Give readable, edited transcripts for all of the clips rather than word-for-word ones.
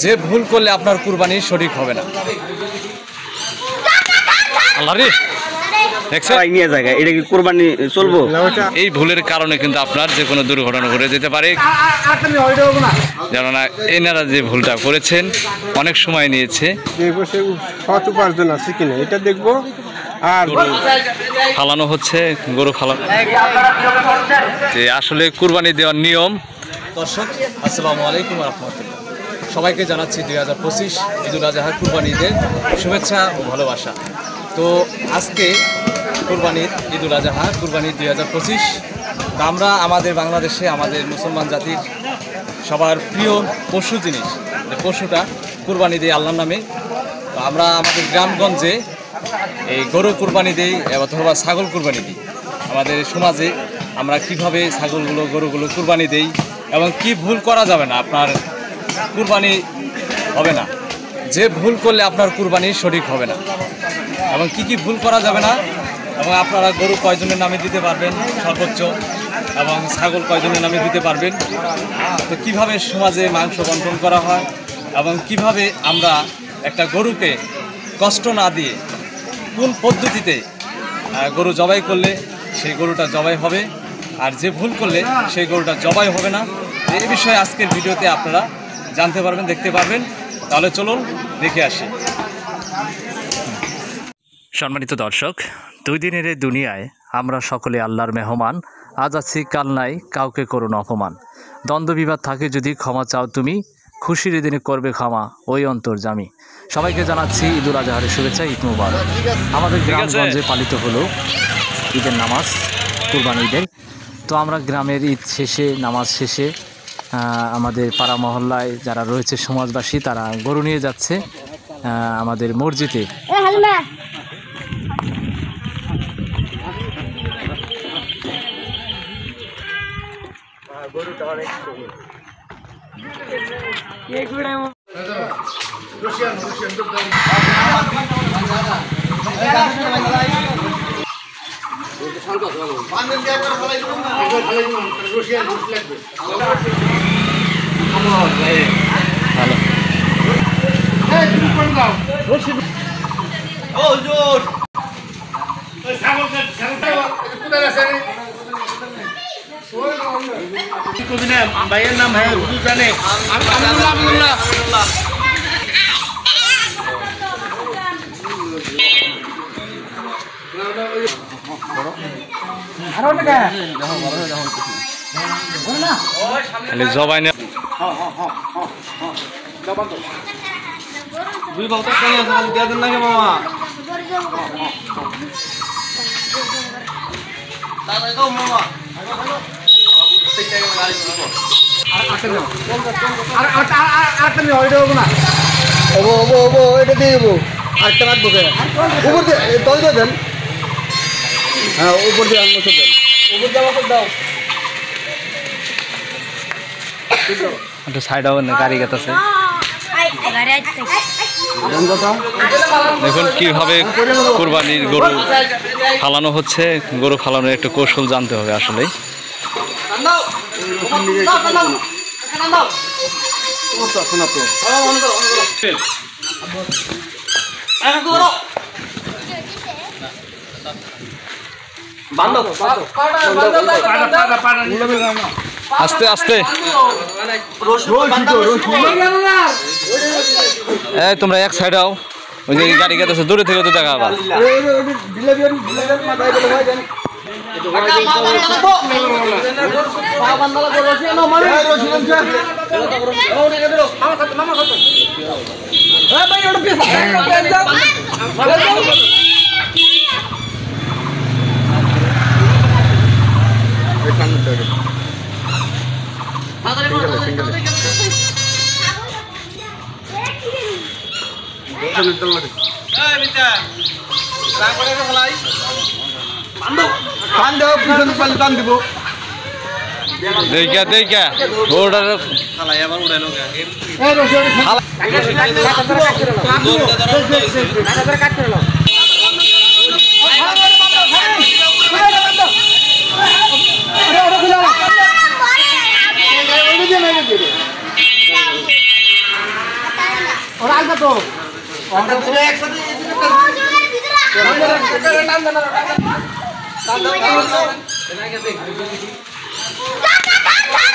যে ভুল করলে আপনার কুরবানি সঠিক হবে না। আল্লাহ রে, দেখছেন নিয়ে জায়গা এটা কি কুরবানি চলবো? এই ভুলের কারণে কিন্তু আপনার যে কোনো দুর্ঘটনা ঘটে যেতে পারে। কেননা এনারা যে ভুলটা করেছেন অনেক সময় নিয়েছে, সৎ উপার্জন আছে কিনা এটা দেখবো। আর ফালানো হচ্ছে, গরু ফালানো যে আসলে কুরবানি দেওয়ার নিয়ম। দর্শক আসসালামু আলাইকুম রহমতুল্লাহ, সবাইকে জানাচ্ছি 2025 ঈদুল আজহা কুরবানি ঈদের শুভেচ্ছা ও ভালোবাসা। তো আজকে কুরবানির ঈদুল আজহা কুরবানি 2025। তা আমরা আমাদের বাংলাদেশে আমাদের মুসলমান জাতির সবার প্রিয় পশু জিনিস, যে পশুটা কুরবানি দিই আল্লাহর নামে। তো আমরা আমাদের গ্রামগঞ্জে এই গরু কুরবানি দিই অথবা ছাগল কুরবানি দিই। আমাদের সমাজে আমরা কিভাবে ছাগলগুলো গরুগুলো কুরবানি দেই এবং কি ভুল করা যাবে না, আপনার কুরবানি হবে না। যে ভুল করলে আপনার কুরবানি সঠিক হবে না এবং কি ভুল করা যাবে না, এবং আপনারা গরু কয়জনের নামে দিতে পারবেন সর্বোচ্চ, এবং ছাগল কয়জনের নামে দিতে পারবেন। তো কিভাবে সমাজে মাংস বন্টন করা হয় এবং কিভাবে আমরা একটা গরুকে কষ্ট না দিয়ে কোন পদ্ধতিতে গরু জবাই করলে সেই গরুটা জবাই হবে, আর যে ভুল করলে সেই গরুটা জবাই হবে না, এই বিষয়ে আজকের ভিডিওতে আপনারা জানতে পারবেন, দেখতে পারবেন। তাহলে চলুন দেখে আসি। সম্মানিত দর্শক, 2 দিনের এই দুনিয়ায় আমরা সকলে আল্লাহর মেহমান। আজ আছি কাল নাই, কাউকে করুন অপমান। দ্বন্দ্ব বিবাদ থাকে যদি ক্ষমা চাও তুমি, খুশির দিনে করবে ক্ষমা ওই অন্তর্যামী। সবাইকে জানাচ্ছি ঈদুল আজহারের শুভেচ্ছা, ঈদ মুবারক। আমাদের গ্রামগঞ্জে পালিত হলো ঈদের নামাজ, কুরবানি ঈদের। তো আমরা গ্রামের ঈদ শেষে, নামাজ শেষে আমাদের পাড়া মহল্লায় যারা রয়েছে সমাজবাসী, তারা গরু নিয়ে যাচ্ছে আমাদের মসজিদে। ভাইয়ের নাম হ্যাঁ হুজুর জানে। জবাই না দুই বাবু তো কেন আছে দিয়া দেন নাকি মামা? তাড়াতাড়ি দাও মামা। এটা দিয়ে দেবো, আরেকটা রাখবো। উপর দিয়ে দল দিয়ে দেন, হ্যাঁ উপর দিয়ে আনবো দেন, উপর দিয়ে আমাকে দাও। একটু সাইড হবে না, গাড়ি গেছে। দেখুন কিভাবে কুরবানির গরু ফালানো হচ্ছে। গরু ফালানোর একটা কৌশল জানতে হবে আসলে। আস্তে আস্তে, তোমরা এক সাইড আও, ওই যে গাড়ি গেছে দূরে থেকে তো দেখা আবার। দেখা দেখা ওটার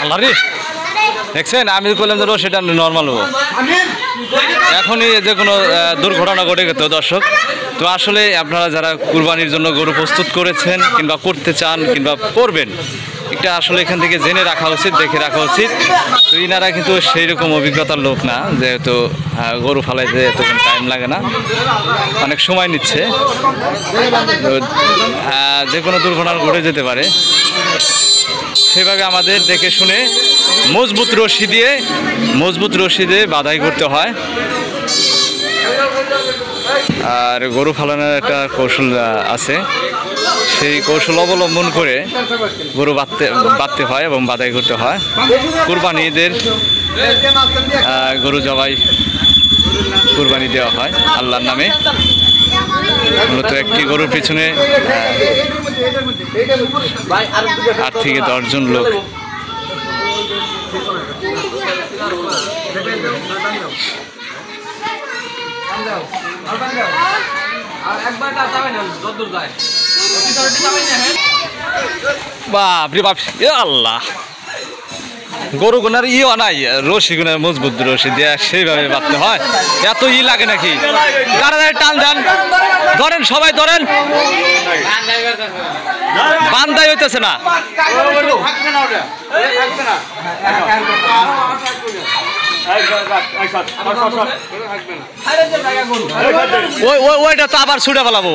আল্লাহ রে, দেখছেন আমি বললাম যে সেটা নর্মাল হবো, এখনই যে কোনো দুর্ঘটনা ঘটে গেত দর্শক। তো আসলে আপনারা যারা কুরবানির জন্য গরু প্রস্তুত করেছেন কিংবা করতে চান কিংবা করবেন, এটা আসলে এখান থেকে জেনে রাখা উচিত, দেখে রাখা উচিত। তো ইনারা কিন্তু সেই রকম অভিজ্ঞতার লোক না, যেহেতু গরু ফালাইতে এতক্ষণ টাইম লাগে না, অনেক সময় নিচ্ছে। তো যে কোনো দুর্ঘটনা ঘটে যেতে পারে, সেভাবে আমাদের দেখে শুনে মজবুত রশি দিয়ে বাঁধাই করতে হয়। আর গরু ফালানোর একটা কৌশল আছে, সেই কৌশল অবলম্বন করে গরু বাঁধতে হয় এবং বাঁধাই করতে হয়। কুরবানি ঈদের গরু জবাই কুরবানি দেওয়া হয় আল্লাহর নামে। মূলত একটি গরুর পিছনে 8 থেকে 10 জন লোক। বাপরে বাপ, আল্লাহ, গরু গুনার ইও নাই, রশি গুনার মজবুত রশি দিয়ে সেইভাবে বাঁধতে হয়। এত লাগে নাকি? টান দেন, ধরেন, সবাই ধরেন, বান্ধাই হইতেছে না। ওইটা তো আবার ছুটে ফেলাবো।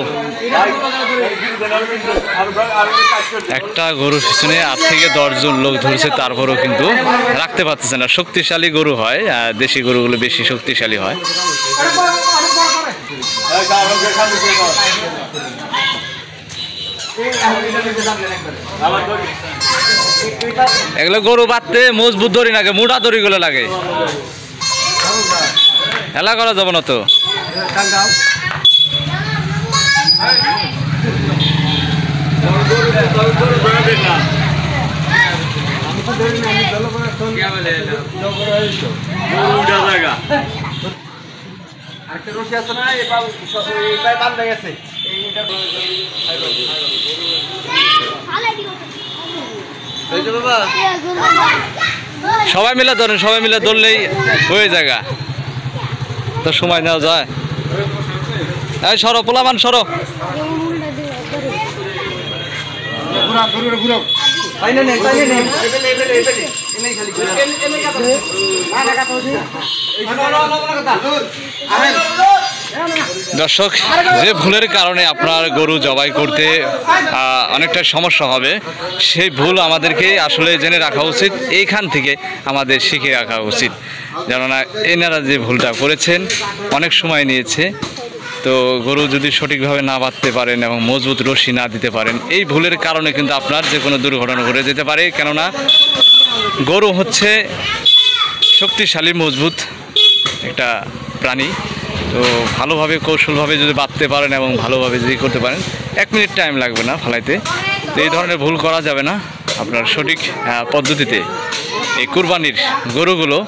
একটা গরুর পিছনে 8 থেকে 10 জন লোক ধরছে, তারপরেও কিন্তু রাখতে পারতেছে না। শক্তিশালী গরু হয়, দেশি গরুগুলো বেশি শক্তিশালী হয়। এগুলো গরু বাঁধতে মজবুত দড়ি লাগে, মোটা দড়িগুলো লাগে, হেলা করা যাবে না তো। সবাই মিলে ধরেন, সবাই মিলে ধরলেই হয়ে জায়গা, তো সময় নেওয়া যায়। এই সরো পোলামান, সরো। দর্শক, যে ভুলের কারণে আপনার গরু জবাই করতে অনেকটা সমস্যা হবে, সেই ভুল আমাদেরকে আসলে জেনে রাখা উচিত, এইখান থেকে আমাদের শিখে রাখা উচিত। কেননা এনারা যে ভুলটা করেছেন, অনেক সময় নিয়েছে। তো গরু যদি সঠিকভাবে না বাঁধতে পারেন এবং মজবুত রশি না দিতে পারেন, এই ভুলের কারণে কিন্তু আপনার যে কোনো দুর্ঘটনা ঘটে যেতে পারে। কেননা গরু হচ্ছে শক্তিশালী মজবুত একটা প্রাণী। তো ভালোভাবে কৌশলভাবে যদি বাঁধতে পারেন এবং ভালোভাবে যদি করতে পারেন, 1 মিনিট টাইম লাগবে না ফালাইতে। তো এই ধরনের ভুল করা যাবে না। আপনার সঠিক পদ্ধতিতে এই কুরবানির গরুগুলো।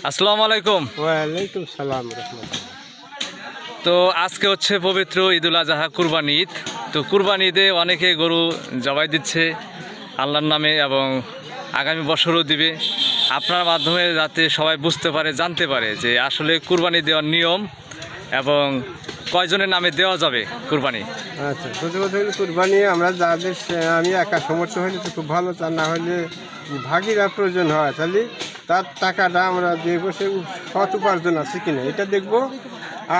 আসসালামু আলাইকুম। ওয়ালাইকুম সালাম। তো আজকে হচ্ছে পবিত্র ঈদুল আজহা, কুরবানি ঈদ। তো কুরবানি ঈদে অনেকে গরু জবাই দিচ্ছে আল্লাহর নামে এবং আগামী বছরও দিবে। আপনার মাধ্যমে যাতে সবাই বুঝতে পারে, জানতে পারে যে আসলে কুরবানি দেওয়ার নিয়ম এবং কয়জনের নামে দেওয়া যাবে কুরবানি। আচ্ছা, প্রথমত কুরবানি আমরা যাদের, আমি একা সমর্থ হলে তো খুব ভালো, তা না হলে ভাগিরা প্রয়োজন হয়, তাহলে তার টাকাটা আমরা দেখবো সে সৎ উপার্জন আছে কিনা এটা দেখবো।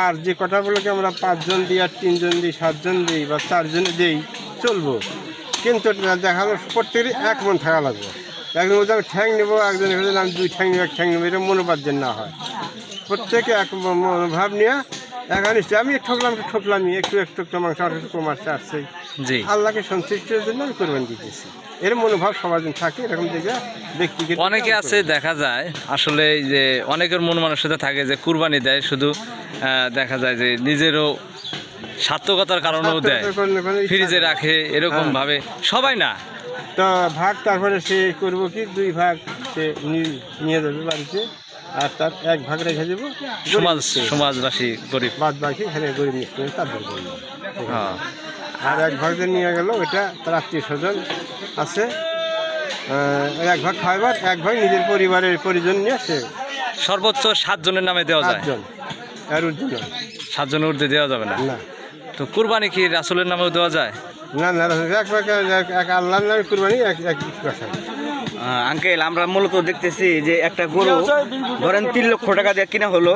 আর যে কথাগুলোকে আমরা 5 জন দিই, আর 3 জন দিই, 7 জন দিই বা 4 জনে দিই, চলবো। কিন্তু দেখা হলো প্রত্যেকেরই 1 মন থাকা লাগবে। একজন বলতে আমি ঠ্যাং নেবো, একজনের হলে আমি 2 ঠ্যাং নেবো, 1 ঠ্যাং নেবো, এটা মনোবাদ যেন না হয়। প্রত্যেকে এক মনোভাব নিয়ে এখানে আমি ঠকলামই, একটু মাংস আমার একটু কম আসছে, জি, আল্লাহকে সন্তুষ্টির জন্য আমি কোরবানি দিতেছি। এর মনোভাব সবার জন্য থাকে, এরকম দেখে ব্যক্তিগত অনেকে আছে দেখা যায় আসলে যে অনেকের মন মানসিকতা থাকে যে কুরবানি দেয় শুধু, দেখা যায় যে নিজেরও সার্থকতার কারণেও দেয়, ফ্রিজে রাখে, এরকম ভাবে সবাই না। তো ভাগ তারপরে সে করবো কি 2 ভাগ সে নিয়ে যাবে বাড়িতে, আর তার 1 ভাগ রেখে দেবো সমাজবাসী গরিব। বাদ বাকি এখানে গরিব মিসকিন তাদের জন্য। হ্যাঁ। আর 1 ভাগ যে নিয়ে গেল ওটা তার আত্মীয় স্বজন আছে, 1 ভাগ খাইবার, 1 ভাগ নিজের পরিবারের পরিজন নিয়ে সে সর্বোচ্চ 7 জনের নামে দেওয়া যায়। 8 জন আর ঊর্ধ্বে নয়। 7 জনের ঊর্ধ্বে দেওয়া যাবে না। না তো কুরবানি কি রাসূলের নামেও দেওয়া যায়? না না, 1 ভাগ এক আল্লাহর নামে কুরবানি, এক কথা। আঙ্কেল আমরা মূলত দেখতেছি যে একটা গরু ধরেন 3 লক্ষ টাকা দিয়ে কিনা হলো,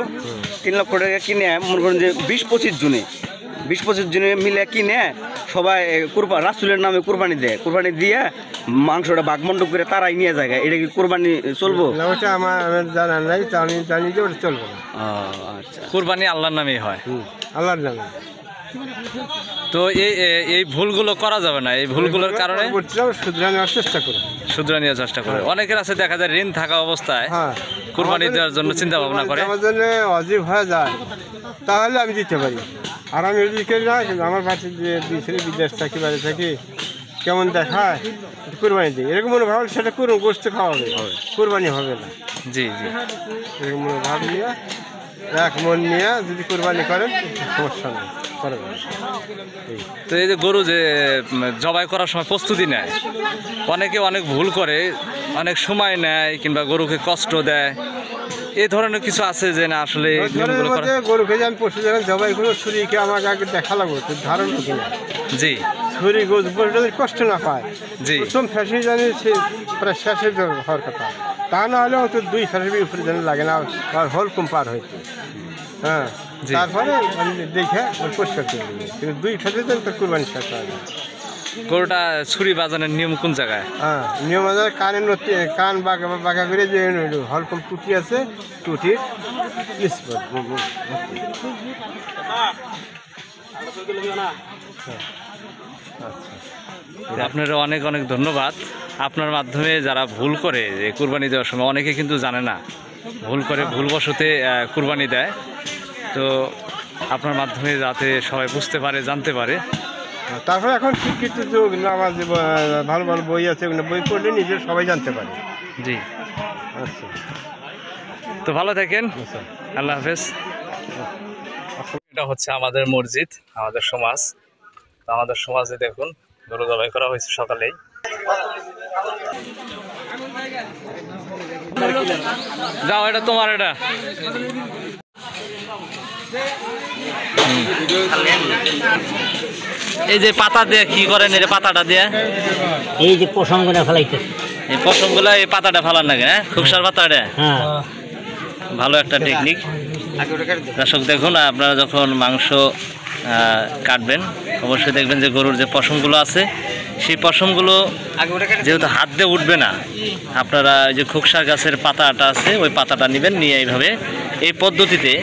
3 লক্ষ টাকা কিনে মনে করেন যে 20-25 জনে মিলে কিনে সবাই রাসূলের নামে কুরবানি দেয়, কুরবানি দিয়ে মাংসটা ভাগমণ্ড করে তারাই নিয়ে যায়। এটা কি কুরবানি চলবো? না, ওটা আমার জানা নাই, তা আমি জানি যে ওটা চলবে না। আচ্ছা, কুরবানি আল্লাহর নামেই হয়। আল্লাহর নামে। তো এই ভুলগুলো করা যাবে না। এই ভুলগুলোর কারণে শুধরে নেওয়ার চেষ্টা করো, শুধরে নেওয়ার চেষ্টা করে। অনেকের আছে দেখা যায় ঋণ থাকা অবস্থায় হ্যাঁ কুরবানি দেওয়ার জন্য চিন্তা ভাবনা করে। আমার জন্য অজীব হয়ে যায়, তাহলে আমি দিতে পারি। আর আমি ওদিকে না, কিন্তু আমার পাশে যে 2 ছেলে বিদেশ থাকি, বাড়ি থাকি, কেমন দেখায় কুরবানি দিই, এরকম মনে ভাবলে সেটা করুন, গোস্ত খাওয়াবে, কুরবানি হবে না। জি জি। এরকম মনে ভাব নিয়ে 1 মন নিয়ে যদি কুরবানি করেন সমস্যা নেই, করবেন। তো এই যে গরু যে জবাই করার সময় প্রস্তুতি নেয়, অনেকে অনেক ভুল করে, অনেক সময় নেয় কিংবা গরুকে কষ্ট দেয়, এই ধরনের কিছু আছে যে না আসলে এই নিয়মগুলো করা। গরুকে যে আমি পশু যখন জবাই করবো, ছুরিকে আমাকে আগে দেখা লাগবে, তো ধারণ হতো না। জি। ছুরি গরু যদি কষ্ট না পায়, জি। প্রথম ফ্যাসি জানি সে প্রায় শেষে হওয়ার কথা, তা না হলে অত 2 ফ্যাসি উপরে জানি লাগে না, আর হল কম পার হইতে। হ্যাঁ, তারপরে আমি দেখে পরিষ্কার করে দেবো, কিন্তু 2 ফ্যাসি যেন তার কুরবানি শেষ হয় না। গরুটা ছুরি বাজানোর নিয়ম কোন জায়গায়? হ্যাঁ, নিয়ম আছে কানের নতি, কান বাঁকা করে যে হলকম টুটি আছে, টুটির আপনার অনেক অনেক ধন্যবাদ। আপনার মাধ্যমে যারা ভুল করে যে কুরবানি দেওয়ার সময়, অনেকে কিন্তু জানে না, ভুল করে ভুলবশতে কুরবানি দেয়। তো আপনার মাধ্যমে যাতে সবাই বুঝতে পারে, জানতে পারে। তারপরে এখন শিক্ষিত যুগ, আমার যে ভালো ভালো বই আছে, বই পড়লে নিজের সবাই জানতে পারে। জি। আচ্ছা, তো ভালো থাকেন, আল্লাহ হাফেজ। এটা হচ্ছে আমাদের মসজিদ, আমাদের সমাজ। তো আমাদের সমাজে দেখুন গরু জবাই করা হয়েছে সকালেই। যাও, এটা তোমার, এটা এই যে পাতা দিয়ে কি করেন? এটা পাতাটা দিয়ে এই যে পশমগুলো ফেলাইতে, এই পশমগুলা এই পাতাটা ফালার লাগে, হ্যাঁ, খুবসার পাতাটা। হ্যাঁ, ভালো একটা টেকনিক। দর্শক দেখুন, আপনারা যখন মাংস কাটবেন অবশ্যই দেখবেন যে গরুর যে পশমগুলো আছে, সেই পশমগুলো যেহেতু হাত দিয়ে উঠবে না, আপনারা ওই যে খুকসার গাছের পাতাটা আছে, ওই পাতাটা নেবেন, নিয়ে এইভাবে এই পদ্ধতিতে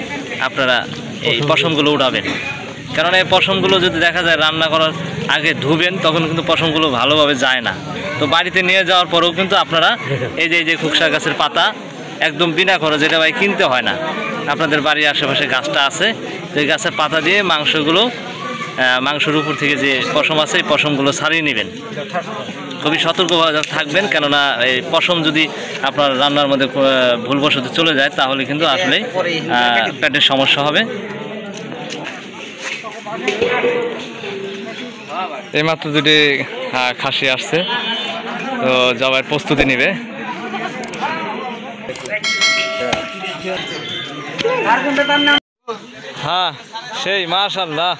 আপনারা এই পশমগুলো উঠাবেন। কারণ এই পশমগুলো যদি দেখা যায় রান্না করার আগে ধুবেন, তখন কিন্তু পশমগুলো ভালোভাবে যায় না। তো বাড়িতে নিয়ে যাওয়ার পরেও কিন্তু আপনারা এই যে খুকসা গাছের পাতা একদম বিনা খরচ, যেটা ভাই কিনতে হয় না, আপনাদের বাড়ির আশেপাশে গাছটা আছে, তো এই গাছের পাতা দিয়ে মাংসের উপর থেকে যে পশম আছে, এই পশমগুলো ছাড়িয়ে নেবেন। খুবই সতর্কভাবে থাকবেন, কেননা এই পশম যদি আপনার রান্নার মধ্যে ভুলবশত চলে যায়, তাহলে কিন্তু আসলে পেটের সমস্যা হবে। এইমাত্র দুটি খাসি আসছে, তো জবাইয়ের প্রস্তুতি নেবে। হ্যাঁ, সেই মাশাআল্লাহ।